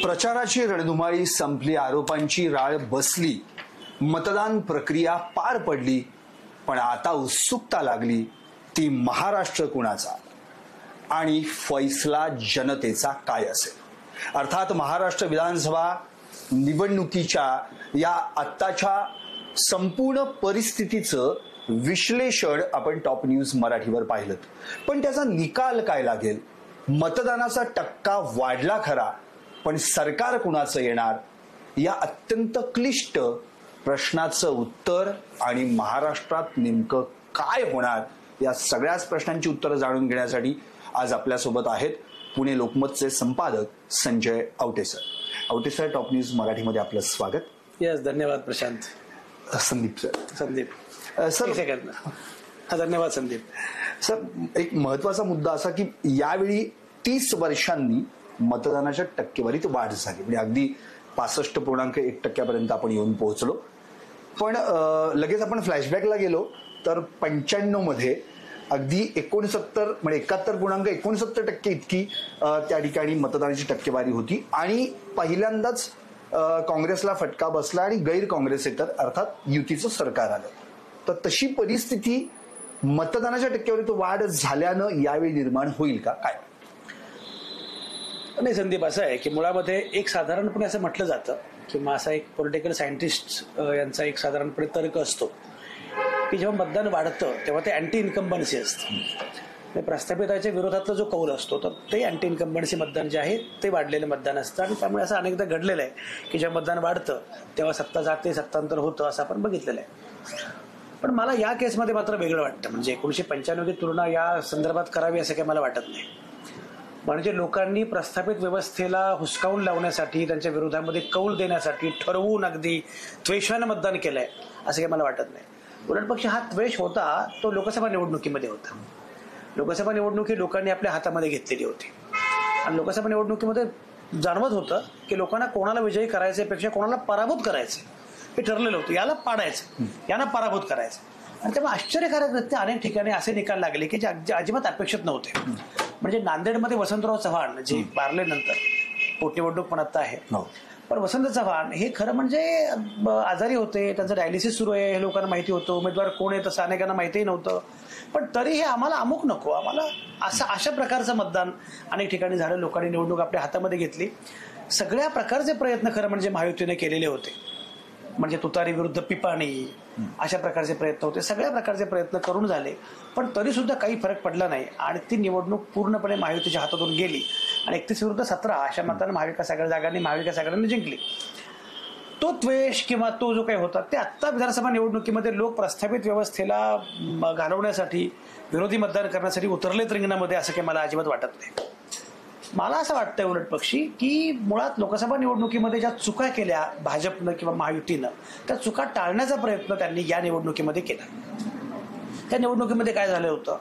प्रचाराची रणधुमाळी संपली, आरोपांची राळ बसली, मतदान प्रक्रिया पार पडली, पण आता उत्सुकता लागली ती महाराष्ट्र कुणाचा आणि फैसला जनतेचा काय असेल. अर्थात महाराष्ट्र विधानसभा निवडणुकीच्या या आत्ताच्या संपूर्ण परिस्थितीचं विश्लेषण आपण टॉप न्यूज मराठीवर पाहिलं, पण त्याचा निकाल काय लागेल. मतदानाचा टक्का वाढला खरा, पण सरकार कुणाचं येणार या अत्यंत क्लिष्ट प्रश्नाचं उत्तर आणि महाराष्ट्रात नेमकं काय होणार या सगळ्याच प्रश्नांची उत्तरं जाणून घेण्यासाठी आज आपल्यासोबत आहेत पुणे लोकमतचे संपादक Sanjay Awate sir. Awate sir, top news मराठीमध्ये आपलं स्वागत. यस, धन्यवाद प्रशांत. संदीप सर. सर धन्यवाद संदीप सर. एक महत्वाचा मुद्दा असा की यावेळी 30 वर्षांनी मतदानाच्या टक्केवारीत वाढ झाली, म्हणजे अगदी 65.1% आपण येऊन पोहोचलो. पण लगेच आपण फ्लॅशबॅकला गेलो तर 95 मध्ये अगदी 69 म्हणजे 71.69% इतकी त्या ठिकाणी मतदानाची टक्केवारी होती आणि पहिल्यांदाच काँग्रेसला फटका बसला आणि गैर काँग्रेसेतर अर्थात युतीचं सरकार आलं. तर तशी परिस्थिती मतदानाच्या टक्केवारीत वाढ झाल्यानं यावेळी निर्माण होईल का, काय? नाही संदीप, असं आहे की मुळामध्ये एक साधारणपणे असं म्हटलं जातं किंवा असा एक पॉलिटिकल सायंटिस्ट यांचा एक साधारणपणे तर्क असतो की जेव्हा मतदान वाढतं तेव्हा ते अँटी इन्कम्बन्सी असतं. प्रस्थापिताच्या विरोधातला जो कौल असतो तर ते अँटी इन्कम्बन्सी मतदान जे आहे ते वाढलेलं मतदान असतं आणि त्यामुळे असं अनेकदा घडलेलं आहे की जेव्हा मतदान वाढतं तेव्हा सत्ता जाते, सत्तांतर होतं, असं आपण बघितलेलं आहे. पण मला या केसमध्ये मात्र वेगळं वाटतं. म्हणजे 1995 ची तुलना या संदर्भात करावी असं काही मला वाटत नाही. म्हणजे लोकांनी प्रस्थापित व्यवस्थेला हुसकावून लावण्यासाठी, त्यांच्या विरोधामध्ये कौल देण्यासाठी ठरवून अगदी द्वेषानं मतदान केलंय असं काही मला वाटत नाही. उलट पक्ष हा द्वेष होता तो लोकसभा निवडणुकीमध्ये होता. लोकसभा निवडणुकी लोकांनी आपल्या हातामध्ये घेतलेली होती आणि लोकसभा निवडणुकीमध्ये जाणवत होतं की लोकांना कोणाला विजयी करायच्यापेक्षा कोणाला पराभूत करायचं हे ठरलेलं होतं. याला पाडायचं, यांना पराभूत करायचं. आणि तेव्हा आश्चर्यकारकरित्या अनेक ठिकाणी असे निकाल लागले की जे अजिबात अपेक्षित नव्हते. म्हणजे नांदेडमध्ये वसंतराव चव्हाण जे वारल्यानंतर पोटनिवडणूक पण आता आहे, पण वसंत चव्हाण हे खरं म्हणजे आजारी होते, त्यांचं डायलिसिस सुरू आहे हे लोकांना माहिती होतं. उमेदवार कोण आहे तसं अनेकांना माहितीही नव्हतं. पण तरीही आम्हाला अमुक नको, आम्हाला अशा प्रकारचं मतदान अनेक ठिकाणी झालं. लोकांनी निवडणूक आपल्या हातामध्ये घेतली. सगळ्या प्रकारचे प्रयत्न खरं म्हणजे महायुतीने केलेले होते. म्हणजे तुतारी विरुद्ध पिपाणी अशा प्रकारचे प्रयत्न होते. सगळ्या प्रकारचे प्रयत्न करून झाले, पण तरी सुद्धा काही फरक पडला नाही आणि ती निवडणूक पूर्णपणे महायुतीच्या हातातून गेली आणि 31-17 अशा मतानं महाविकास आघाडीने जिंकली. तो द्वेष किंवा तो जो काही होता ते आत्ता विधानसभा निवडणुकीमध्ये लोक प्रस्थापित व्यवस्थेला घालवण्यासाठी, विरोधी मतदान करण्यासाठी उतरलेत रिंगणामध्ये असं काही मला अजिबात वाटत नाही. मला असं वाटतंय उलट पक्षी की मुळात लोकसभा निवडणुकीमध्ये ज्या चुका केल्या भाजपनं किंवा महायुतीनं त्या चुका टाळण्याचा प्रयत्न त्यांनी या निवडणुकीमध्ये केला. त्या निवडणुकीमध्ये काय झालं होतं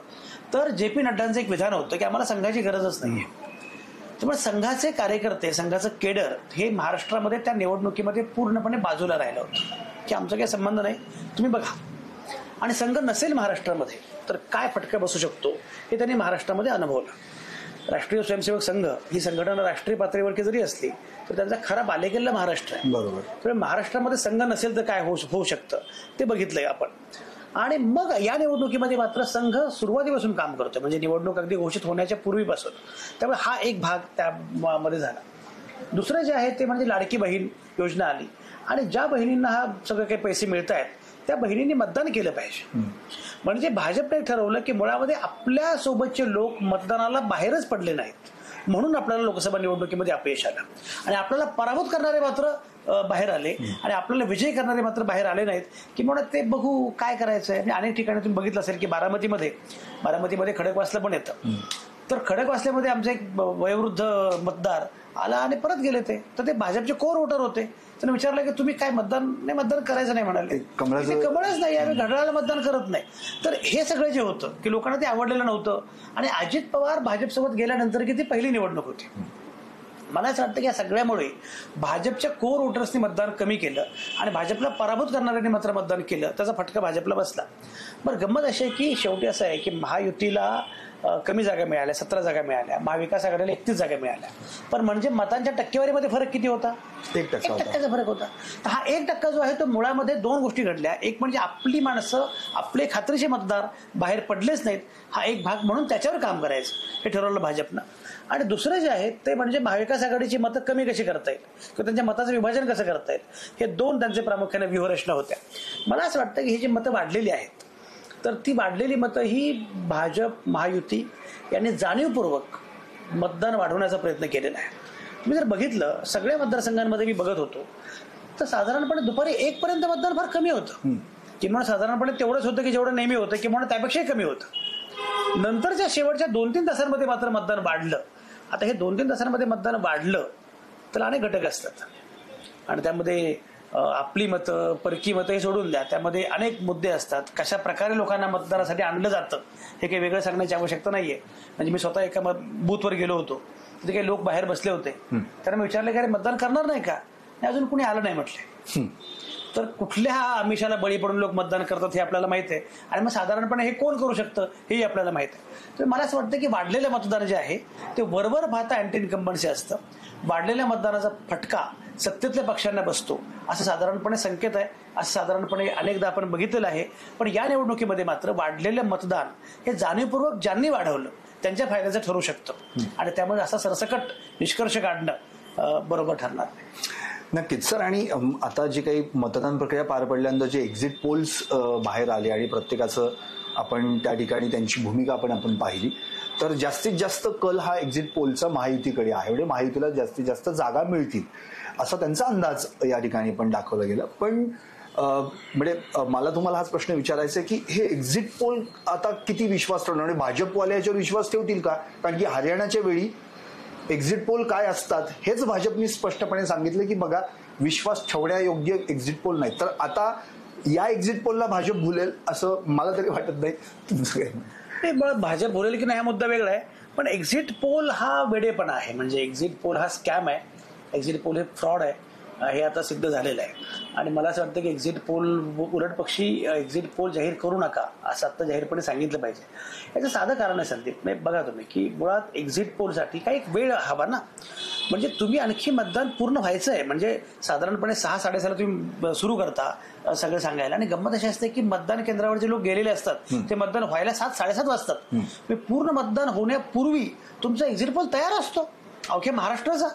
तर JP नड्डांचं एक विधान होतं की आम्हाला संघाची गरजच नाहीये. त्यामुळे संघाचे कार्यकर्ते, संघाचं केडर हे महाराष्ट्रामध्ये त्या निवडणुकीमध्ये पूर्णपणे बाजूला राहिलं होतं की आमचा काही संबंध नाही, तुम्ही बघा. आणि संघ नसेल महाराष्ट्रामध्ये तर काय फटका बसू शकतो हे त्यांनी महाराष्ट्रामध्ये अनुभवलं. राष्ट्रीय स्वयंसेवक संघ ही संघटना राष्ट्रीय पातळीवरती जरी असली तर त्यांचा खरा बालेकिल्ला महाराष्ट्र आहे. बरोबर. त्यामुळे महाराष्ट्रामध्ये संघ नसेल तर काय होऊ शकतं ते बघितलंय आपण. आणि मग या निवडणुकीमध्ये मात्र संघ सुरुवातीपासून काम करतो, म्हणजे निवडणूक अगदी घोषित होण्याच्या पूर्वीपासून. त्यामुळे हा एक भाग त्यामध्ये झाला. दुसरं जे आहे ते म्हणजे लाडकी बहीण योजना आली आणि ज्या बहिणींना हा सगळे काही पैसे मिळत आहेत त्या बहिणींनी मतदान केलं पाहिजे. म्हणजे भाजपने ठरवलं की मुळामध्ये आपल्या सोबतचे लोक मतदानाला बाहेरच पडले नाहीत म्हणून आपल्याला लोकसभा निवडणुकीमध्ये अपयश आलं आणि आपल्याला पराभूत करणारे मात्र बाहेर आले आणि आपल्याला विजय करणारे मात्र बाहेर आले नाहीत. की म्हणून ते बघू काय करायचंय. आणि अनेक ठिकाणी तुम्ही बघितलं असेल की बारामतीमध्ये खडकवासला पण येतं. तर खडकवासल्यामध्ये आमचे एक वयोवृद्ध मतदार आला आणि परत गेले. ते भाजपचे कोर वोटर होते. त्यांनी विचारलं की तुम्ही काय मतदान करायचं नाही म्हणाले. कमळच नाही, आम्ही घड्याळाला मतदान करत नाही. तर हे सगळं जे होतं की लोकांना ते आवडलेलं नव्हतं. आणि अजित पवार भाजपसोबत गेल्यानंतर की ती पहिली निवडणूक होती. मला असं वाटतं की या सगळ्यामुळे भाजपच्या कोर वोटर्सनी मतदान कमी केलं आणि भाजपला पराभूत करणाऱ्यांनी मात्र मतदान केलं. त्याचा फटका भाजपला बसला. बरं, गंमत अशी आहे की शेवटी असं आहे की महायुतीला कमी जागा मिळाल्या, 17 जागा मिळाल्या. महाविकास आघाडीला 31 जागा मिळाल्या. पण म्हणजे मतांच्या टक्केवारीमध्ये फरक किती होता? 1% 1% फरक होता. तर हा 1% जो आहे तो मुळामध्ये दोन गोष्टी घडल्या. एक म्हणजे आपली माणसं, आपले खात्रीचे मतदार बाहेर पडलेच नाहीत, हा एक भाग, म्हणून त्याच्यावर काम करायचं हे ठरवलं भाजपनं. आणि दुसरं जे आहे ते म्हणजे महाविकास आघाडीची मतं कमी कशी करता येईल किंवा त्यांच्या मताचं विभाजन कसं करता येईल, हे दोन त्यांचे प्रामुख्याने व्यूहरचना होत्या. मला असं वाटतं की ही जी मतं वाढलेली आहेत, तर ती वाढलेली मतं ही भाजप, महायुती यांनी जाणीवपूर्वक मतदान वाढवण्याचा प्रयत्न केलेला आहे. मी जर बघितलं, सगळ्या मतदारसंघांमध्ये मी बघत होतो, तर साधारणपणे दुपारी 1 पर्यंत मतदान फार कमी होतं. किंवा साधारणपणे तेवढंच होतं की जेवढं नेहमी होतं, किंवा त्यापेक्षाही कमी होतं. नंतरच्या शेवटच्या 2-3 तासांमध्ये मात्र मतदान वाढलं. आता हे 2-3 तासांमध्ये मतदान वाढलं तर अनेक घटक असतात आणि त्यामध्ये आपली मतं, परकी मतं हे सोडून द्या, त्यामध्ये अनेक मुद्दे असतात. कशा प्रकारे लोकांना मतदानासाठी आणलं जातं हे काही वेगळं सांगण्याची आवश्यकता नाहीये. म्हणजे मी स्वतः एका बूथवर गेलो होतो, तिथे काही लोक बाहेर बसले होते. त्यांना मी विचारलं की अरे मतदान करणार नाही का? अजून कुणी आलं नाही म्हटले. तर कुठल्या आमिषाला बळी पडून लोक मतदान करतात हे आपल्याला माहित आहे. आणि मग साधारणपणे हे कोण करू शकतं हेही आपल्याला माहित आहे. तर मला असं वाटतं की वाढलेलं मतदान जे आहे ते वरवर पाहता अँटी इन्कम्बन्सी असतं. वाढलेल्या मतदानाचा फटका सत्तेतल्या पक्षांना बसतो असं साधारणपणे संकेत आहे, असं साधारणपणे अनेकदा आपण बघितलेलं आहे. पण या निवडणुकीमध्ये मात्र वाढलेलं मतदान हे जाणीवपूर्वक ज्यांनी वाढवलं त्यांच्या फायद्याचं ठरू शकतं आणि त्यामुळे असा सरसकट निष्कर्ष काढणं बरोबर ठरणार नाही. नक्कीच सर. आणि आता जी काही मतदान प्रक्रिया पार पडल्यानंतर जे एक्झिट पोल्स बाहेर आले आणि प्रत्येकाचं आपण त्या ठिकाणी त्यांची भूमिका आपण पाहिली, तर जास्तीत जास्त कल हा एक्झिट पोलचा महायुतीकडे आहे. म्हणजे महायुतीला जास्तीत जास्त जागा मिळतील असा त्यांचा अंदाज या ठिकाणी पण दाखवला गेला. पण म्हणजे मला तुम्हाला हाच प्रश्न विचारायचा आहे की हे एक्झिट पोल आता किती विश्वास ठेवणार? म्हणजे भाजपवाले याच्यावर विश्वास ठेवतील का? कारण की हरियाणाच्या वेळी एक्झिट पोल काय असतात हेच भाजपने स्पष्टपणे सांगितलं की बघा, विश्वास ठेवण्यायोग्य एक्झिट पोल नाही. तर आता या एक्झिट पोलला भाजप भुलेल असं मला तरी वाटत नाही. तुमचं काय? भाजप बोलेल की नाही हा मुद्दा वेगळा आहे, पण एक्झिट पोल हा वेडेपणा आहे. म्हणजे एक्झिट पोल हा स्कॅम आहे, एक्झिट पोल हे फ्रॉड आहे, हे आता सिद्ध झालेलं आहे. आणि मला असं वाटतं की एक्झिट पोल उलट पक्षी एक्झिट पोल जाहीर करू नका असं आता जाहीरपणे सांगितलं पाहिजे. याचं साधं कारण आहे संदीप, बघा तुम्ही की मुळात एक्झिट पोलसाठी काही एक वेळ हवा ना. म्हणजे तुम्ही आणखी मतदान पूर्ण व्हायचं आहे, म्हणजे साधारणपणे 6-6:30 तुम्ही सुरू करता सगळं सांगायला, आणि गंमत अशी असते की मतदान केंद्रावर जे लोक गेलेले असतात ते मतदान व्हायला 7-7:30 वाजतात. पूर्ण मतदान होण्यापूर्वी तुमचा एक्झिट पोल तयार असतो अवघ्या महाराष्ट्राचा.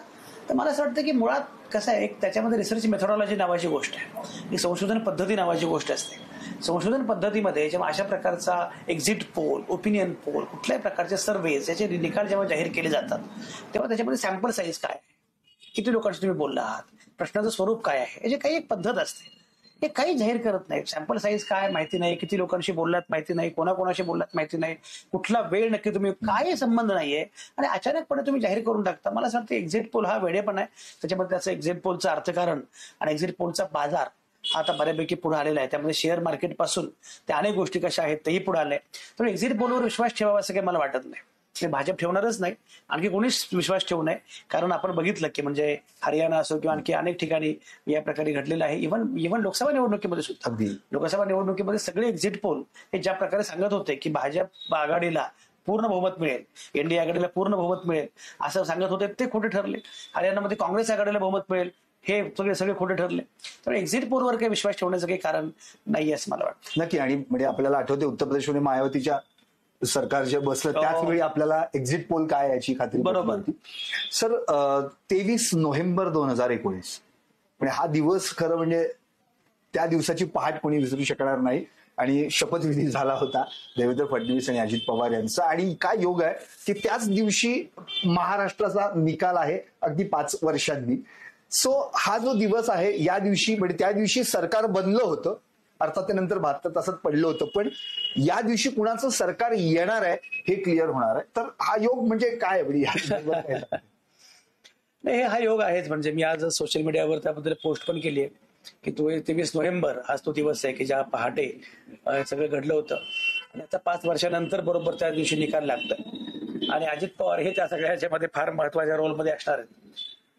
तर मला असं वाटतं की मुळात कसं आहे, एक त्याच्यामध्ये रिसर्च मेथोडॉलॉजी नावाची गोष्ट आहे, एक संशोधन पद्धती नावाची गोष्ट असते. संशोधन पद्धतीमध्ये जेव्हा अशा प्रकारचा एक्झिट पोल, ओपिनियन पोल, कुठल्याही प्रकारचे सर्व्हेज याचे निकाल जेव्हा जाहीर केले जातात तेव्हा त्याच्यामध्ये सॅम्पल साईज काय आहे, किती लोकांशी तुम्ही बोलला आहात, प्रश्नाचं स्वरूप काय आहे, याची काही एक पद्धत असते. हे काही जाहीर करत नाही. सॅम्पल साईज काय माहिती नाही, किती लोकांशी बोललात माहिती नाही, कोणाकोणाशी बोललात माहिती नाही, कुठला वेळ नक्की तुम्ही, काही संबंध नाहीये, आणि अचानकपणे तुम्ही जाहीर करून टाकता. मला असं वाटतं एक्झिट पोल हा वेडेपणा आहे. त्याच्यामध्ये त्याचं एक्झिट पोलचं अर्थकारण आणि एक्झिट पोलचा बाजार हा आता बऱ्यापैकी पुढे आलेला आहे. त्यामध्ये शेअर मार्केट पासून त्या अनेक गोष्टी कशा आहेत तेही पुढे आले. तर एक्झिट पोलवर विश्वास ठेवावा असं काही मला वाटत नाही. भाजप ठेवणारच नाही, आणखी कोणीच विश्वास ठेवू नये. कारण आपण बघितलं की म्हणजे हरियाणा असो किंवा आणखी अनेक ठिकाणी या प्रकारे घडलेलं आहे. इव्हन लोकसभा निवडणुकीमध्ये सुद्धा, लोकसभा निवडणुकीमध्ये सगळे एक्झिट पोल हे ज्या प्रकारे सांगत होते की भाजप आघाडीला पूर्ण बहुमत मिळेल, एनडीए आघाडीला पूर्ण बहुमत मिळेल असं सांगत होते, ते खोटे ठरले. हरियाणामध्ये काँग्रेस आघाडीला बहुमत मिळेल, हे सगळे खोटे ठरले. तर एक्झिट पोलवर काही विश्वास ठेवण्याचं काही कारण नाही असं मला वाटतं. नक्की. आणि म्हणजे आपल्याला आठवते उत्तर प्रदेशमध्ये मायावतीच्या सरकार जे बसलं त्याच वेळी आपल्याला एक्झिट पोल काय याची खात्री बरोबर होती. सर 23 नोव्हेंबर 2019 म्हणजे हा दिवस खरं म्हणजे त्या दिवसाची पहाट कोणी विसरू शकणार नाही. आणि शपथविधी झाला होता देवेंद्र फडणवीस आणि अजित पवार यांचा. आणि काय योग आहे की त्याच दिवशी महाराष्ट्राचा निकाल आहे अगदी 5 वर्षांनी. सो हा जो दिवस आहे या दिवशी, म्हणजे त्या दिवशी सरकार बनलं होतं, अर्थात त्यानंतर 72 तासात पडलं होतं, पण या दिवशी कुणाचं सरकार येणार आहे हे क्लिअर होणार आहे. तर हा योग म्हणजे काय नाही, हा योग आहेच. म्हणजे मी आज सोशल मीडियावर त्याबद्दल पोस्ट पण केली आहे की 23 नोव्हेंबर आज तो दिवस आहे की ज्या पहाटे सगळं घडलं होतं, आणि आता 5 वर्षानंतर बरोबर त्या दिवशी निकाल लागतं. आणि अजित पवार हे त्या सगळ्याच्यामध्ये फार महत्वाच्या रोलमध्ये असणार आहेत.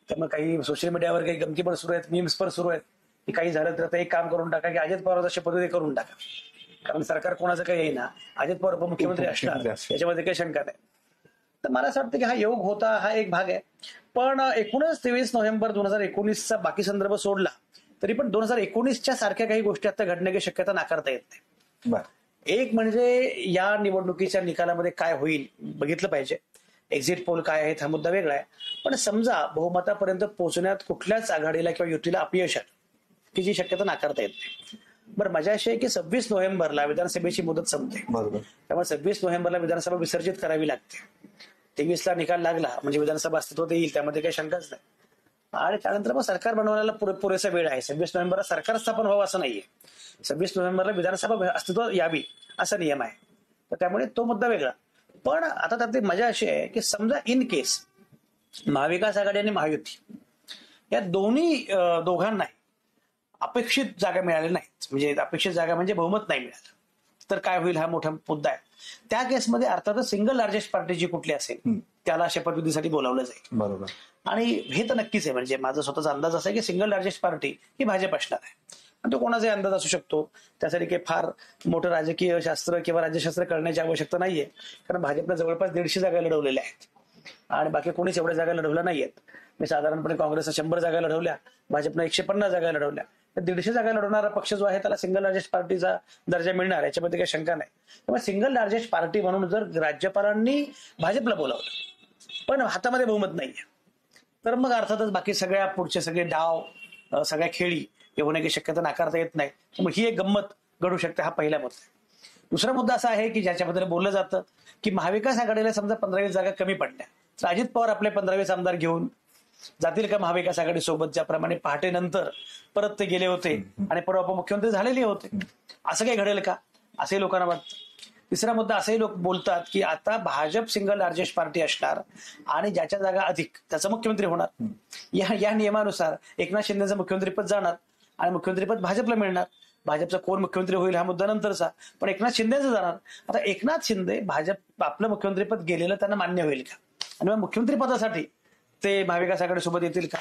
त्यामुळे काही सोशल मीडियावर काही गमती पण सुरू आहेत, मीम्स पण सुरू आहेत की काही झालं तर आता एक काम करून टाका की अजित पवारचा शपथविधी करून टाका. कारण सरकार कोणाचं काही येईना, अजित पवार उपमुख्यमंत्री असणार याच्यामध्ये काही शंका नाही. तर मला असं वाटतं की हा योग होता, हा एक भाग आहे. पण 23 नोव्हेंबर 2019चा बाकी संदर्भ सोडला तरी पण 2019च्या सारख्या काही गोष्टी आता घडण्याची शक्यता नाकारता येत नाही. बरं. एक म्हणजे या निवडणुकीच्या निकालामध्ये काय होईल बघितलं पाहिजे. एक्झिट पोल काय आहेत हा मुद्दा वेगळा आहे. पण समजा बहुमतापर्यंत पोहोचण्यात कुठल्याच आघाडीला किंवा युतीला अपयश आलं की जी शक्यता नाकारता येत नाही. बरं, मजा अशी आहे की 26 नोव्हेंबरला विधानसभेची मुदत संपते. बरोबर. त्यामुळे 26 नोव्हेंबरला विधानसभा विसर्जित करावी लागते. 23ला निकाल लागला म्हणजे विधानसभा अस्तित्वात येईल, त्यामध्ये काही शंकाच नाही. आणि त्यानंतर मग सरकार बनवण्याला पुरेसा वेळ आहे. 26 नोव्हेंबरला सरकार स्थापन व्हावं असं नाहीये. 26 नोव्हेंबरला विधानसभा अस्तित्वात यावी असा नियम आहे. तर त्यामुळे तो मुद्दा वेगळा. पण आता त्यातली मजा अशी आहे की समजा इन केस महाविकास आघाडी आणि महायुती या दोघांनाही अपेक्षित जागा मिळाल्या नाहीत, म्हणजे अपेक्षित जागा म्हणजे बहुमत नाही मिळालं, तर काय होईल हा मोठा मुद्दा आहे. त्या केसमध्ये अर्थातच सिंगल लार्जेस्ट पार्टी जी कुठली असेल त्याला शपथविधीसाठी बोलावलं जाईल. बरोबर. आणि हे तर नक्कीच आहे, म्हणजे माझा स्वतःचा अंदाज असा आहे की सिंगल लार्जेस्ट पार्टी ही भाजप असणार आहे. आणि तो कोणाचाही अंदाज असू शकतो, त्यासाठी काही फार मोठं राजकीय शास्त्र किंवा राज्यशास्त्र करण्याची आवश्यकता नाहीये. कारण भाजपनं जवळपास 150 जागा लढवलेल्या आहेत आणि बाकी कोणीच एवढ्या जागा लढवल्या नाहीयेत. मी साधारणपणे काँग्रेसनं 100 जागा लढवल्या, भाजपनं 150 जागा लढवल्या. तर 150 जागा लढवणारा पक्ष जो आहे त्याला सिंगल लार्जेस्ट पार्टीचा दर्जा मिळणार याच्यामध्ये काही शंका नाही. त्यामुळे सिंगल लार्जेस्ट पार्टी म्हणून जर राज्यपालांनी भाजपला बोलावलं पण हातामध्ये बहुमत नाहीये, तर मग अर्थातच बाकी सगळ्या पुढचे सगळे डाव, सगळ्या खेळी हे होण्याची शक्यता नाकारता येत नाही. त्यामुळे ही एक गंमत घडू शकते. हा पहिला मुद्दा. दुसरा मुद्दा असा आहे की ज्याच्याबद्दल बोललं जातं की महाविकास आघाडीला समजा 15-20 जागा कमी पडल्या तर अजित पवार आपले 15-20 आमदार घेऊन जातील का महाविकास आघाडी सोबत, ज्याप्रमाणे पहाटे नंतर परत ते गेले होते आणि परवा उपमुख्यमंत्री झालेले होते. असं काही घडेल का, असंही लोकांना वाटतं. तिसरा मुद्दा, असेही लोक बोलतात की आता भाजप सिंगल लार्जेस्ट पार्टी असणार आणि ज्याच्या जागा अधिक त्याचा मुख्यमंत्री होणार. या नियमानुसार एकनाथ शिंदेचं मुख्यमंत्रीपद जाणार आणि मुख्यमंत्रीपद भाजपला मिळणार. भाजपचा कोण मुख्यमंत्री होईल हा मुद्दा नंतरचा, पण एकनाथ शिंदेचं जाणार. आता एकनाथ शिंदे भाजप आपलं मुख्यमंत्रीपद गेलेलं त्यांना मान्य होईल का, आणि मग मुख्यमंत्रीपदासाठी ते महाविकास आघाडी सोबत येतील का.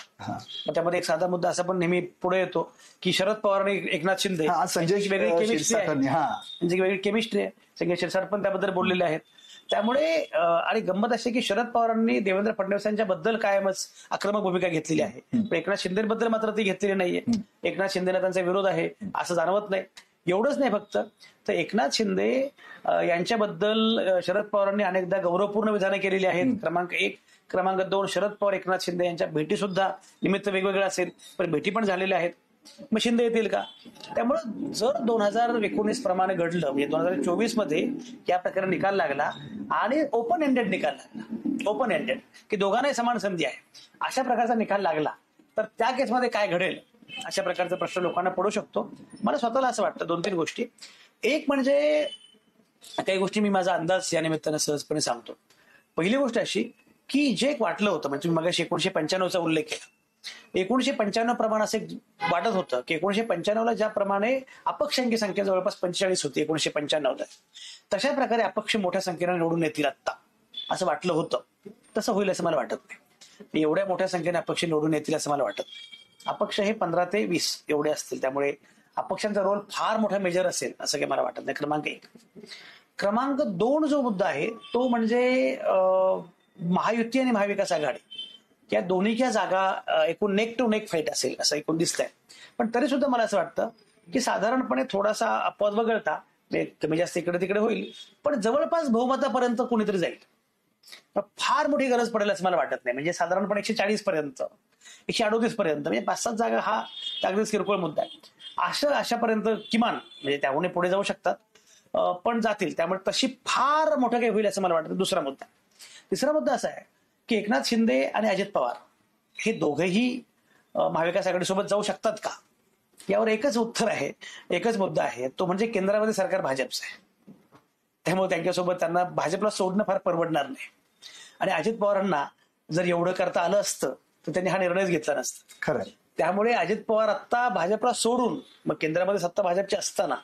त्यामध्ये एक साधा मुद्दा असा पण नेहमी पुढे येतो की शरद पवार आणि एकनाथ शिंदे वेगळी केमिस्ट्री आहे. संजय शिरसाट पण त्याबद्दल बोललेले आहेत. त्यामुळे आणि गंमत अशी की शरद पवारांनी देवेंद्र फडणवीसांच्या बद्दल कायमच आक्रमक भूमिका घेतलेली आहे, पण एकनाथ शिंदेबद्दल मात्र ती घेतलेली नाहीये. एकनाथ शिंदेला त्यांचा विरोध आहे असं जाणवत नाही. एवढंच नाही फक्त, तर एकनाथ शिंदे यांच्याबद्दल शरद पवारांनी अनेकदा गौरवपूर्ण विधानं केलेली आहेत. क्रमांक 1. क्रमांक 2, शरद पवार एकनाथ शिंदे यांच्या भेटी सुद्धा निमित्त वेगवेगळं असेल पण भेटी पण झालेल्या आहेत. मग शिंदे येतील का. त्यामुळे जर 2019 प्रमाणे घडलं, म्हणजे 2024 मध्ये या प्रकारे निकाल लागला आणि ओपन एंडेड निकाल लागला, ओपन एंडेड की दोघांनाही समान संधी आहे, अशा प्रकारचा निकाल लागला तर त्या केसमध्ये काय घडेल अशा प्रकारचा प्रश्न लोकांना पडू शकतो. मला स्वतःला असं वाटतं 2-3 गोष्टी. एक म्हणजे काही गोष्टी मी माझा अंदाज या निमित्तानं सहजपणे सांगतो. पहिली गोष्ट अशी की जे एक वाटलं होतं, म्हणजे तुम्ही मगाशी 1995चा उल्लेख केला, 1995 प्रमाणे असं वाटत होतं की 1995ला ज्याप्रमाणे अपक्षांची संख्या जवळपास 45 होती 1995ला, तशा प्रकारे अपक्ष मोठ्या संख्येने निवडून येतील आत्ता असं वाटलं होतं. तसं होईल असं मला वाटत नाही. एवढ्या मोठ्या संख्येने अपक्ष निवडून येतील असं मला वाटत नाही. अपक्ष हे 15 ते 20 एवढे असतील, त्यामुळे अपक्षांचा रोल फार मोठा मेजर असेल असं काही मला वाटत नाही. क्रमांक 1. क्रमांक 2 जो मुद्दा आहे तो म्हणजे महायुती आणि महाविकास आघाडी या दोन्हीच्या जागा एकूण नेक टू नेक फाईट असेल असं एकूण दिसतंय. पण तरी सुद्धा मला असं वाटतं की साधारणपणे थोडासा अपवाद वगळता कमी जास्त इकडे तिकडे होईल, पण जवळपास बहुमतापर्यंत कोणीतरी जाईल. फार मोठी गरज पडेल असं मला वाटत नाही. म्हणजे साधारणपणे 140 पर्यंत, 138 पर्यंत, म्हणजे 5-7 जागा हा अगदीच किरकोळ मुद्दा आहे. अशापर्यंत किमान, म्हणजे त्याहून पुढे जाऊ शकतात पण जातील. त्यामुळे तशी फार मोठं काही होईल असं मला वाटतं. दुसरा मुद्दा. तिसरा मुद्दा असा आहे की एकनाथ शिंदे आणि अजित पवार हे दोघेही महाविकास आघाडीसोबत जाऊ शकतात का, यावर एकच उत्तर आहे, एकच मुद्दा आहे, तो म्हणजे केंद्रामध्ये सरकार भाजपचं आहे. त्यामुळे त्यांच्यासोबत त्यांना भाजपला सोडणं फार परवडणार नाही. आणि अजित पवारांना जर एवढं करता आलं असतं तर त्यांनी हा निर्णयच घेतला नसता. खरं. त्यामुळे अजित पवार आत्ता भाजपला सोडून, मग केंद्रामध्ये सत्ता भाजपची असताना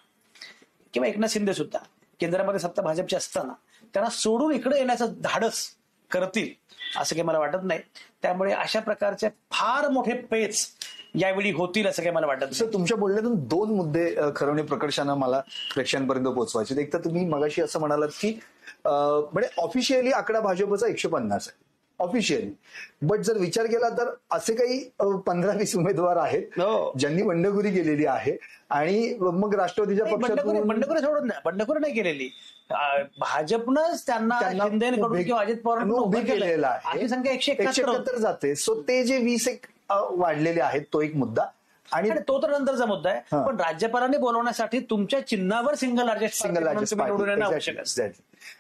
किंवा एकनाथ शिंदे सुद्धा केंद्रामध्ये सत्ता भाजपची असताना त्यांना सोडून इकडे येण्याचं धाडस करतील असं काही मला वाटत नाही. त्यामुळे अशा प्रकारचे फार मोठे पेच यावेळी होतील असं काही मला वाटत सर, तुमच्या बोलण्यातून दोन मुद्दे खरवणे प्रकर्षानं मला प्रेक्षकांपर्यंत पोहोचवायचे. एक तर तुम्ही मगाशी असं म्हणालात की म्हणजे ऑफिशियली आकडा भाजपचा 150 आहे ऑफिशियली, बट जर विचार केला तर असे काही 15-20 उमेदवार आहेत ज्यांनी बंडखोरी केलेली आहे आणि मग राष्ट्रवादीच्या पक्षातून बंडखोरी सोडून नाही, बंडखोरी नाही केलेली. भाजपनंच त्यांना शिंदेकडून किंवा अजित पवारांकडून उभे केलेलं आहे. संख्या 171 जाते. सो ते जे 20 वाढलेले आहेत तो एक मुद्दा, आणि तो तर नंतरचा मुद्दा आहे. पण राज्यपालांनी बोलवण्यासाठी तुमच्या चिन्हावर सिंगल लार्जेस्ट निवडून येणं आवश्यक आहे.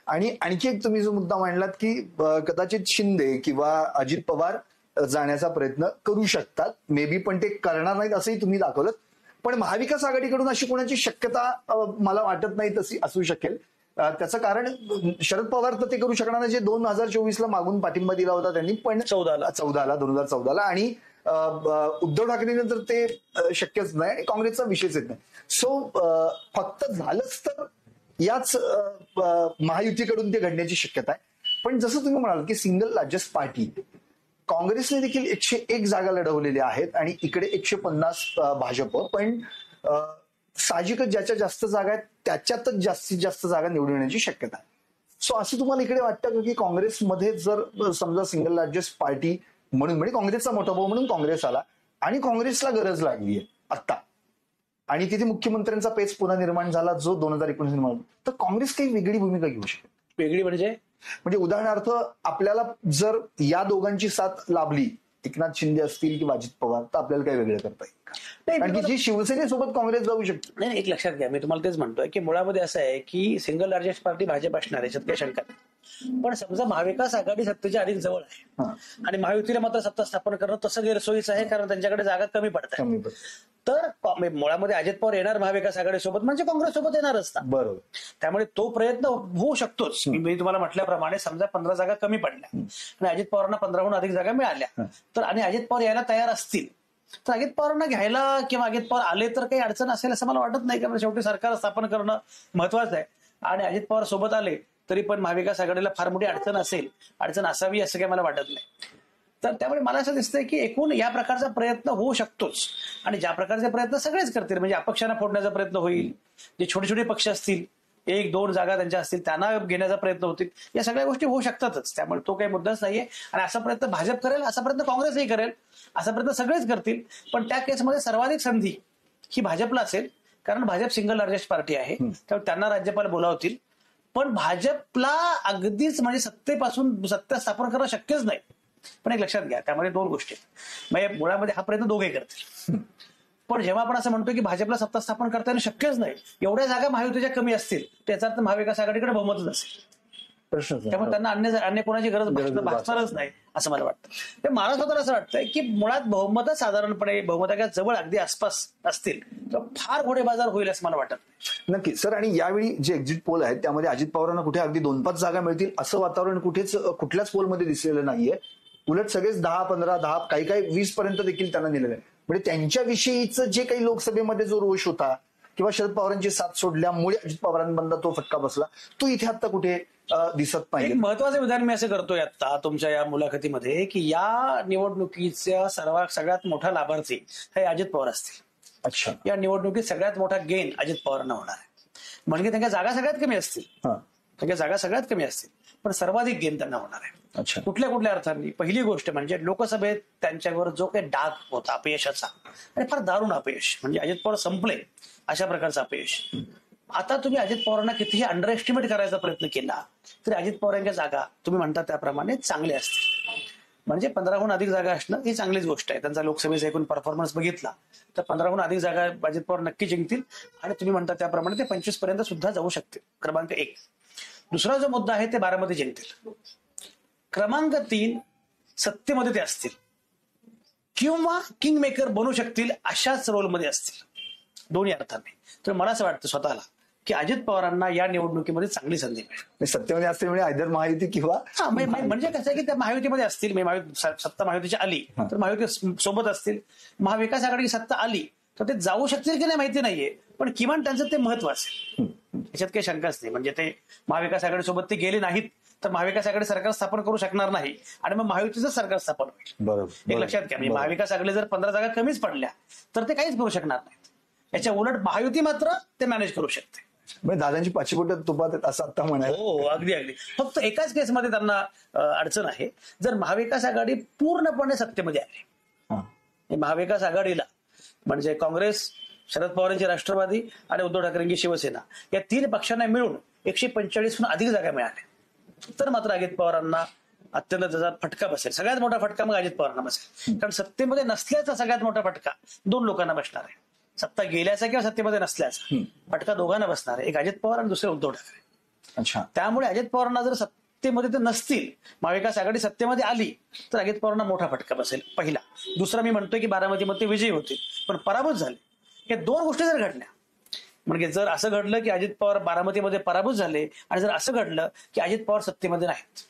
आणि आणखी एक तुम्ही जो मुद्दा मांडलात की कदाचित शिंदे किंवा अजित पवार जाण्याचा प्रयत्न करू शकतात मे बी, पण ते करणार नाहीत असंही तुम्ही दाखवलं. पण महाविकास आघाडीकडून अशी कोणाची शक्यता मला वाटत नाही तशी असू शकेल. त्याचं कारण शरद पवार तर ते करू शकणार नाही जे 2024 मागून पाठिंबा दिला होता त्यांनी, पण 2014 आणि उद्धव ठाकरेंनंतर ते शक्यच नाही आणि काँग्रेसचा विषयच येत नाही. सो फक्त झालंच तर याच महायुतीकडून ते घडण्याची शक्यता आहे. पण जसं तुम्ही म्हणाल की सिंगल लार्जेस्ट पार्टी, काँग्रेसने देखील 101 जागा लढवलेल्या आहेत आणि इकडे 150 भाजप, पण साहजिकच ज्याच्या जास्त जागा आहेत त्याच्यातच जास्तीत जास्त जागा निवडून येण्याची शक्यता आहे. सो असं तुम्हाला इकडे वाटतं का की काँग्रेसमध्ये जर समजा सिंगल लार्जेस्ट पार्टी म्हणून म्हणजे काँग्रेसचा मोठा भाऊ म्हणून काँग्रेस आला आणि काँग्रेसला गरज लागली आहे आत्ता आणि तिथे मुख्यमंत्र्यांचा पेच पुन्हा निर्माण झाला जो 2019 निर्माण, तर काँग्रेस काही वेगळी भूमिका घेऊ शकेल? वेगळी म्हणजे उदाहरणार्थ आपल्याला जर या दोघांची साथ लाभली, एकनाथ शिंदे असतील किंवा अजित पवार, तर आपल्याला काय वेगळं करता येईल? कारण की जी शिवसेनेसोबत काँग्रेस जाऊ शकते. नाही, एक लक्षात घ्या, मी तुम्हाला तेच म्हणतोय की मुळामध्ये असं आहे की सिंगल लार्जेस्ट पार्टी भाजप असणार आहे, याच्यात काही शंका नाही. पण समजा महाविकास आघाडी सत्तेच्या अधिक जवळ आहे आणि महायुतीला मात्र सत्ता स्थापन करणं तसं गैरसोयीचं आहे, कारण त्यांच्याकडे जागा कमी पडतात. तर मुळामध्ये अजित पवार येणार महाविकास आघाडीसोबत म्हणजे काँग्रेस सोबत येणार असतात. बरोबर. त्यामुळे तो प्रयत्न होऊ शकतोच. मी तुम्हाला म्हटल्याप्रमाणे समजा 15 जागा कमी पडल्या आणि अजित पवारांना 15हून अधिक जागा मिळाल्या, तर आणि अजित पवार यायला तयार असतील तर अजित पवारांना घ्यायला किंवा अजित पवार आले तर काही अडचण असेल असं मला वाटत नाही, कारण शेवटी सरकार स्थापन करणं महत्वाचं आहे. आणि अजित पवार सोबत आले तरी पण महाविकास आघाडीला फार मोठी अडचण असावी असं काही मला वाटत नाही. तर त्यामुळे मला असं दिसतंय की एकूण या प्रकारचा प्रयत्न होऊ शकतोच आणि ज्या प्रकारचे प्रयत्न सगळेच करतील, म्हणजे अपक्षांना फोडण्याचा प्रयत्न होईल, जे छोटे छोटे पक्ष असतील 1-2 जागा त्यांच्या असतील त्यांना घेण्याचा प्रयत्न होतील, या सगळ्या गोष्टी होऊ शकतातच. त्यामुळे तो काही मुद्दाच नाहीये आणि असा प्रयत्न भाजप करेल, असा प्रयत्न काँग्रेसही करेल, असा प्रयत्न सगळेच करतील. पण त्या केसमध्ये सर्वाधिक संधी ही भाजपला असेल, कारण भाजप सिंगल लार्जेस्ट पार्टी आहे, त्यामुळे त्यांना राज्यपाल बोलावतील. पण भाजपला अगदीच म्हणजे सत्ता स्थापन करणं शक्यच नाही. पण एक लक्षात घ्या, त्यामध्ये 2 गोष्टी म्हणजे मुळामध्ये हा प्रयत्न दोघे करतील. पण जेव्हा आपण असं म्हणतो की भाजपला सत्ता स्थापन करता येणं शक्यच नाही, एवढ्या जागा महायुतीच्या कमी असतील, त्याचा अर्थ महाविकास आघाडीकडे बहुमतच असेल. त्यामुळे त्यांना अन्य कोणाची गरज भासणारच नाही असं मला वाटतं. ते मला स्वतःला असं वाटतंय की मुळात बहुमत साधारणपणे बहुमताच्या जवळ अगदी आसपास असतील तर फार घोडे बाजार होईल असं मला वाटत नाही. नक्की सर. आणि यावेळी जे एक्झिट पोल आहेत त्यामध्ये अजित पवारांना कुठे अगदी 2-5 जागा मिळतील असं वातावरण कुठल्याच पोलमध्ये दिसलेलं नाहीये. उलट सगळेच 10-15 काही 20 पर्यंत देखील त्यांना दिलेलं आहे. म्हणजे त्यांच्याविषयीचं जे काही लोकसभेमध्ये जो रोष होता किंवा शरद पवारांची साथ सोडल्यामुळे अजित पवारांबंद तो फटका बसला, तो इथे आता कुठे दिसत नाही. एक महत्वाचं विधान मी असं करतोय आता तुमच्या या मुलाखतीमध्ये की या निवडणुकीचा सगळ्यात मोठा लाभार्थी हे अजित पवार असतील. अच्छा. या निवडणुकीत सगळ्यात मोठा गेन अजित पवारांना होणार आहे. म्हणजे त्यांच्या जागा सगळ्यात कमी असतील, पण सर्वाधिक गेन त्यांना होणार आहे. अच्छा. कुठल्या अर्थाने? पहिली गोष्ट म्हणजे लोकसभेत त्यांच्यावर जो काही डाग होता अपयशाचा, आणि फार दारुण अपयश, म्हणजे अजित पवार संपले अशा प्रकारचं अपयश. आता तुम्ही अजित पवारांना कितीही अंडर एस्टिमेट करायचा प्रयत्न केला तरी अजित पवारांच्या जागा तुम्ही म्हणता त्याप्रमाणे चांगल्या असतील. म्हणजे 15हून अधिक जागा असणं ही चांगलीच गोष्ट आहे. त्यांचा लोकसभेचा एकूण परफॉर्मन्स बघितला तर 15हून अधिक जागा अजित पवार नक्की जिंकतील आणि तुम्ही म्हणता त्याप्रमाणे ते 25 पर्यंत सुद्धा जाऊ शकतील. क्रमांक 1. दुसरा जो मुद्दा आहे ते बारामती जिंकतील. क्रमांक 3, सत्तेमध्ये ते असतील किंवा किंग मेकर बनू शकतील अशाच रोलमध्ये असतील. दोन्ही अर्थाने. तर मला असं वाटतं स्वतःला की अजित पवारांना या निवडणुकीमध्ये चांगली संधी मिळेल. सत्तेमध्ये असते म्हणजे आयदर महायुती किंवा म्हणजे कसं आहे की त्या महायुतीमध्ये असतील, सत्ता महायुतीची आली तर महायुती सोबत असतील. महाविकास आघाडी सत्ता आली तर ते जाऊ शकतील की नाही माहिती नाहीये, पण किमान त्यांचं ते महत्व असेल. याच्यात काही शंकाच नाही. म्हणजे ते महाविकास आघाडीसोबत ते गेले नाहीत तर महाविकास आघाडी सरकार स्थापन करू शकणार नाही आणि मग महायुतीचं सरकार स्थापन होईल. बरोबर. एक लक्षात घ्या, म्हणजे महाविकास आघाडी जर 15 जागा कमीच पडल्या तर ते काहीच करू शकणार नाहीत. याच्या उलट महायुती मात्र ते मॅनेज करू शकते. म्हणजे दादांची पाचीपोट तुपात आहेत असं आता म्हणायला. हो, अगदी अगदी. फक्त एकाच केसमध्ये त्यांना अडचण आहे, जर महाविकास आघाडी पूर्णपणे सत्तेमध्ये आली. महाविकास आघाडीला म्हणजे काँग्रेस, शरद पवारांची राष्ट्रवादी आणि उद्धव ठाकरेंची शिवसेना या 3 पक्षांना मिळून 145हून अधिक जागा मिळाल्या तर मात्र अजित पवारांना अत्यंत त्याचा फटका बसेल. सगळ्यात मोठा फटका मग अजित पवारांना बसेल, कारण सत्तेमध्ये नसल्याचा सगळ्यात मोठा फटका 2 लोकांना बसणार आहे. सत्ता गेल्याचा किंवा सत्तेमध्ये नसल्याचा फटका दोघांना बसणार आहे, एक अजित पवार आणि दुसरे उद्धव ठाकरे. अच्छा. त्यामुळे अजित पवारांना जर सत्तेमध्ये ते नसतील, महाविकास आघाडी सत्तेमध्ये आली तर अजित पवारांना मोठा फटका बसेल पहिला. दुसरा, मी म्हणतोय की बारामतीमध्ये विजयी होते पण पराभूत झाले. या 2 गोष्टी जर घडल्या, म्हणजे जर असं घडलं की अजित पवार बारामतीमध्ये पराभूत झाले आणि जर असं घडलं की अजित पवार सत्तेमध्ये नाहीत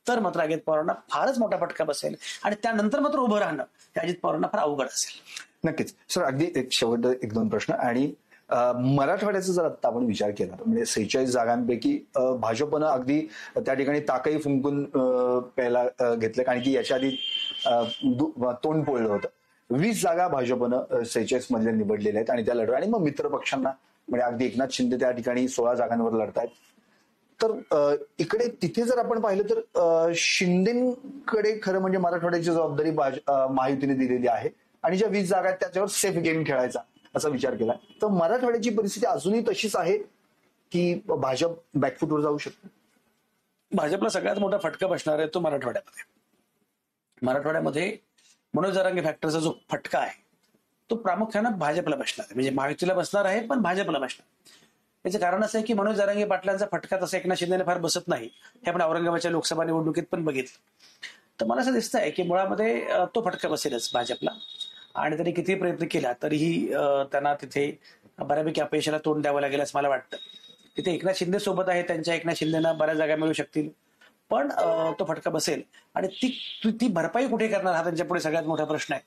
तर मात्र अजित पवारांना फारच मोठा फटका बसेल आणि त्यानंतर मात्र उभं राहणं हे अजित पवारांना फार अवघड असेल. नक्कीच सर. अगदी एक शेवट 1-2 प्रश्न. आणि मराठवाड्याचा जर आता आपण विचार केला तर म्हणजे 46 जागांपैकी भाजपनं अगदी त्या ठिकाणी ताकही फुंकून प्यायला घेतलं, कारण की याच्या आधी तोंड पोळलं होतं. 20 जागा भाजपनं 46 मधल्या निवडलेल्या आहेत आणि त्या लढवा. आणि मग मित्र पक्षांना म्हणजे अगदी एकनाथ शिंदे त्या ठिकाणी 16 जागांवर लढतायत. तर इकडे तिथे जर आपण पाहिलं तर शिंदेकडे खरं म्हणजे मराठवाड्याची जबाबदारी महायुतीने दिलेली आहे आणि ज्या 20 जागा आहेत त्याच्यावर सेफ गेम खेळायचा असा विचार केला. तर मराठवाड्याची परिस्थिती अजूनही तशीच आहे की भाजप बॅकफुटवर जाऊ शकते? भाजपला सगळ्यात मोठा फटका बसणार आहे तो मराठवाड्यामध्ये. मराठवाड्यामध्ये मनोज जरांगे फॅक्टरचा जो फटका आहे तो प्रामुख्यानं भाजपला बसणार आहे. म्हणजे महायुतीला बसणार आहे पण भाजपला बसणार. याचं कारण असं आहे की मनोज जरांगे पाटलांचा फटका तसा एकनाथ शिंदेने फार बसत नाही. हे आपण औरंगाबादच्या लोकसभा निवडणुकीत पण बघितलं. तर मला असं दिसतंय की मुळामध्ये तो फटका बसेलच भाजपला. आणि त्यांनी किती प्रयत्न केला तरीही त्यांना तिथे बऱ्यापैकी अपयशाला तोंड द्यावं लागेल असं मला वाटतं. तिथे एकनाथ शिंदे सोबत आहे, त्यांच्या एकनाथ शिंदेना बऱ्याच जागा मिळू शकतील पण तो फटका बसेल. आणि ती भरपाई कुठे करणार हा त्यांच्या पुढे सगळ्यात मोठा प्रश्न आहे.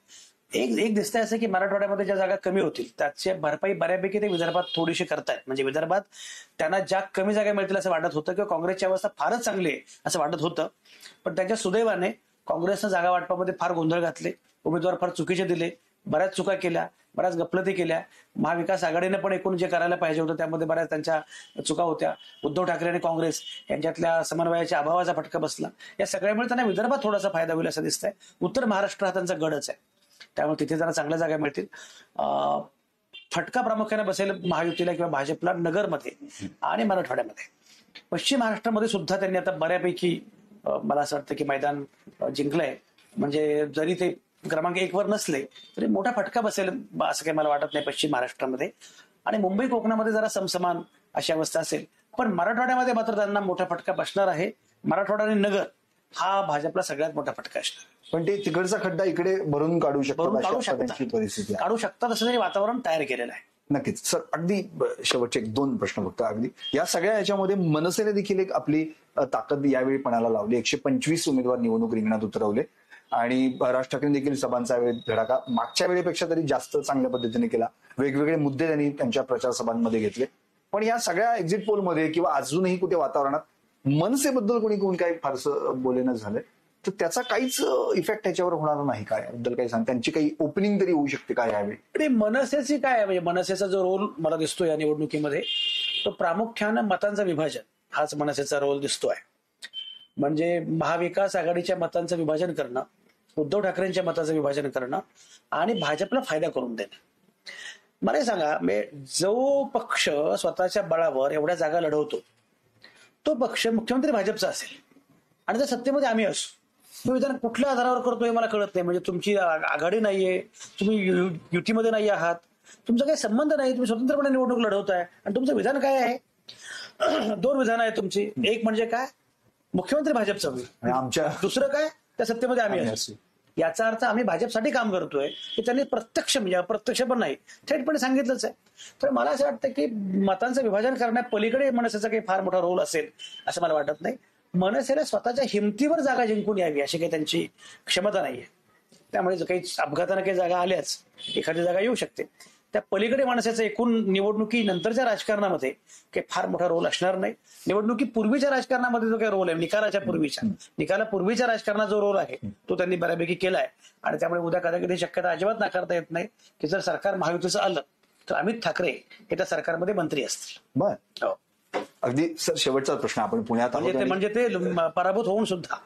एक दिसतंय असं की मराठवाड्यामध्ये ज्या जागा कमी होतील त्याची भरपाई बऱ्यापैकी ते विदर्भात थोडीशी करतायत. म्हणजे विदर्भात त्यांना ज्या कमी जागा मिळतील असं वाटत होतं किंवा काँग्रेसची अवस्था फारच चांगली आहे असं वाटत होतं, पण त्यांच्या सुदैवाने काँग्रेसनं जागा वाटपामध्ये फार गोंधळ घातले, उमेदवार फार चुकीचे दिले, बऱ्याच चुका केल्या, बऱ्याच गफलती केल्या. महाविकास आघाडीने पण एकूण जे करायला पाहिजे होतं त्यामध्ये बऱ्याच त्यांच्या चुका होत्या. उद्धव ठाकरे आणि काँग्रेस यांच्यातल्या समन्वयाच्या अभावाचा फटका बसला. या सगळ्यामुळे त्यांना विदर्भात थोडासा फायदा होईल असं दिसतंय. उत्तर महाराष्ट्र हा त्यांचा गडच आहे, त्यामुळे तिथे त्यांना चांगल्या जागा मिळतील. फटका प्रामुख्याने बसेल महायुतीला किंवा भाजपला नगरमध्ये आणि मराठवाड्यामध्ये. पश्चिम महाराष्ट्रामध्ये सुद्धा त्यांनी आता बऱ्यापैकी मला असं वाटतं की मैदान जिंकलंय. म्हणजे जरी ते क्रमांक 1 वर नसले तरी मोठा फटका बसेल असं काही मला वाटत नाही पश्चिम महाराष्ट्रामध्ये. आणि मुंबई कोकणामध्ये जरा समसमान अशी अवस्था असेल, पण मराठवाड्यामध्ये मात्र त्यांना मोठा फटका बसणार आहे. मराठवाडा आणि नगर हा भाजपला सगळ्यात मोठा फटका असणार. पण ते तिकडचा खड्डा इकडे भरून काढू शकतात असं तरी वातावरण तयार केलेलं आहे. नक्कीच सर. अगदी शेवटचे 1-2 प्रश्न फक्त. अगदी या सगळ्या याच्यामध्ये मनसेने देखील एक आपली ताकद यावेळी पणाला लावली. 125 उमेदवार निवडणूक रिंगणात उतरवले आणि राज ठाकरे देखील सभांचा वेळ धडाका मागच्या वेळेपेक्षा तरी जास्त चांगल्या पद्धतीने केला. वेगवेगळे मुद्दे त्यांनी त्यांच्या प्रचार सभांमध्ये घेतले. पण या सगळ्या एक्झिट पोलमध्ये किंवा अजूनही कुठे वातावरणात मनसेबद्दल कोणी काही फारसं बोलेणं झालंय तर त्याचा काहीच इफेक्ट त्याच्यावर होणार नाही का? याबद्दल काही सांग. त्यांची काही ओपनिंग तरी होऊ शकते का यावेळी? मनसेची काय आहे, म्हणजे मनसेचा जो रोल मला दिसतो या निवडणुकीमध्ये तो प्रामुख्यानं मतांचं विभाजन हाच मनसेचा रोल दिसतोय. म्हणजे महाविकास आघाडीच्या मतांचं विभाजन करणं, उद्धव ठाकरेंच्या मताचं विभाजन करणं आणि भाजपला फायदा करून देणं. मला सांगा, जो पक्ष स्वतःच्या बळावर एवढ्या जागा लढवतो तो पक्ष मुख्यमंत्री भाजपचा असेल आणि जर सत्तेमध्ये आम्ही असू, तो विधान कुठल्या आधारावर करतोय मला कळत नाही. म्हणजे तुमची आघाडी नाहीये, तुम्ही युतीमध्ये नाही आहात, तुमचा काही संबंध नाही, तुम्ही स्वतंत्रपणे निवडणूक लढवताय आणि तुमचं विधान काय आहे? 2 विधानं आहेत तुमची. एक म्हणजे काय, मुख्यमंत्री भाजपचा होईल, आमच्या दुसरं काय, त्या सत्तेमध्ये आम्ही असू. याचा अर्थ आम्ही भाजपसाठी काम करतोय हे त्यांनी प्रत्यक्ष म्हणजे अप्रत्यक्ष पण नाही थेटपणे सांगितलंच आहे. तर मला असं वाटतं की मतांचं विभाजन करण्यापलीकडे मनसेचा काही फार मोठा रोल असेल असं मला वाटत नाही. मनसेला स्वतःच्या हिमतीवर जागा जिंकून यावी अशी काही त्यांची क्षमता नाहीये. त्यामुळे काही अपघाताने काही जागा आल्याच, एखादी जागा येऊ शकते. त्या पलीकडे माणसाचा एकूण निवडणुकीनंतरच्या राजकारणामध्ये काही फार मोठा रोल असणार नाही. निवडणुकीपूर्वीच्या राजकारणामध्ये जो काही रोल आहे, निकालापूर्वीच्या राजकारणात जो रोल आहे तो त्यांनी बऱ्यापैकी केलाय. आणि त्यामुळे उद्या कदाचित शक्यता अजिबात नाकारता येत नाही की जर सरकार महायुतीचं आलं तर अमित ठाकरे हे त्या सरकारमध्ये मंत्री असतील. बर, अगदी सर शेवटचा प्रश्न. आपण पुण्यात म्हणजे ते पराभूत होऊन सुद्धा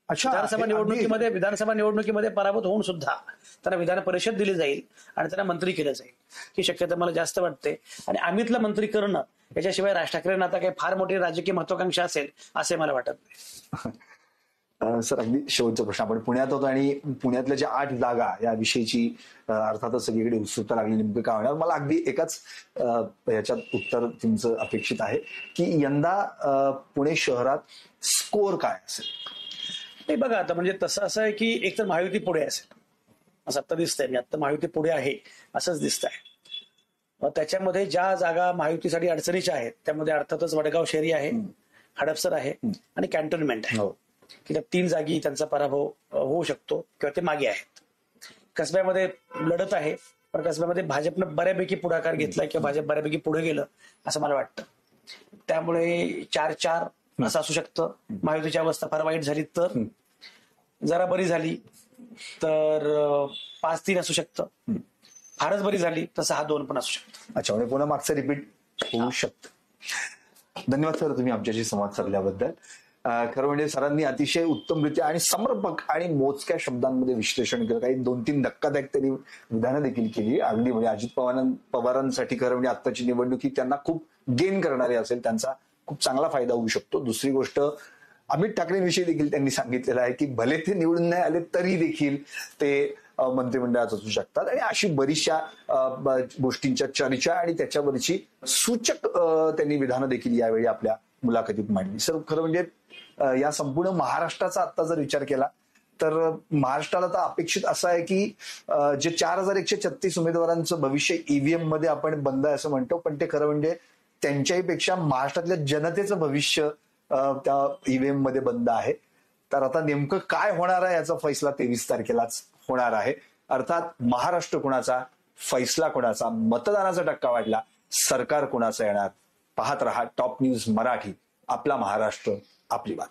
विधानसभा निवडणुकीमध्ये पराभूत होऊन सुद्धा त्यांना विधान परिषद दिली जाईल आणि त्यांना मंत्री केलं जाईल ही शक्यता मला जास्त वाटते. आणि अमितला मंत्री करणं याच्याशिवाय राज ठाकरेंना आता काही फार मोठी राजकीय महत्वाकांक्षा असेल असे मला वाटत नाही. सर अगदी शेवटचा प्रश्न. आपण पुण्यात होतो आणि पुण्यातल्या ज्या 8 जागा याविषयीची अर्थातच सगळीकडे उत्सुकता लागली, नेमकं काय होणार. मला अगदी एकाच याच्यात उत्तर तुमचं अपेक्षित आहे की यंदा पुणे शहरात स्कोर काय असेल. नाही बघा, आता म्हणजे तसं असं आहे की एक तर महायुती पुढे असेल असं आता दिसतंय. आता महायुती पुढे आहे असंच दिसतंय. त्याच्यामध्ये ज्या जागा महायुतीसाठी अडचणीच्या आहेत त्यामध्ये अर्थातच वडगाव शहरी आहे, हडपसर आहे आणि कॅन्टोन्मेंट आहे की त्या 3 जागी त्यांचा पराभव होऊ शकतो किंवा ते मागे आहेत. कसब्यामध्ये लढत आहे पण कसब्यामध्ये भाजपनं बऱ्यापैकी पुढाकार घेतला किंवा भाजप बऱ्यापैकी पुढे गेलं असं मला वाटतं. त्यामुळे 4-4 असं असू शकतं. महायुतीची अवस्था फार वाईट झाली तर, जरा बरी झाली तर 5-3 असू शकतं. फारच बरी झाली तर 6-2 पण असू शकतं. अच्छा, म्हणजे पुन्हा मागचं रिपीट होऊ शकतं. धन्यवाद सर तुम्ही आमच्याशी संवाद साधल्याबद्दल. खरं म्हणजे सरांनी अतिशय उत्तमरित्या आणि समर्पक आणि मोजक्या शब्दांमध्ये विश्लेषण केलं. काही 2-3 धक्कादायक त्यांनी विधानं देखील केली. अगदी म्हणजे अजित पवारांसाठी खरं म्हणजे आत्ताची निवडणूक ही त्यांना खूप गेन करणारी असेल, त्यांचा खूप चांगला फायदा होऊ शकतो. दुसरी गोष्ट, अमित ठाकरेंविषयी देखील त्यांनी सांगितलेलं आहे की भले ते निवडून नाही आले तरी देखील ते मंत्रिमंडळात असू शकतात. आणि अशी बरीचशा गोष्टींच्या चर्चा आणि त्याच्यावरची सूचक त्यांनी विधानं देखील यावेळी आपल्या मुलाखतीत मांडली. सर खरं म्हणजे या संपूर्ण महाराष्ट्राचा आता जर विचार केला तर महाराष्ट्राला तर अपेक्षित असं आहे की जे 4136 उमेदवारांचं भविष्य ईव्हीएम मध्ये आपण बंद आहे असं म्हणतो, पण ते खरं म्हणजे त्यांच्याही पेक्षा महाराष्ट्रातल्या जनतेचं भविष्य त्या ईव्हीएम मध्ये बंद आहे. तर आता नेमकं काय होणार आहे याचा फैसला 23 तारखेलाच होणार आहे. अर्थात महाराष्ट्र कुणाचा, फैसला कुणाचा, मतदानाचा टक्का वाढला, सरकार कुणाचं येणार. पाहत रहा टॉप न्यूज मराठी. आपला महाराष्ट्र, आपली बात.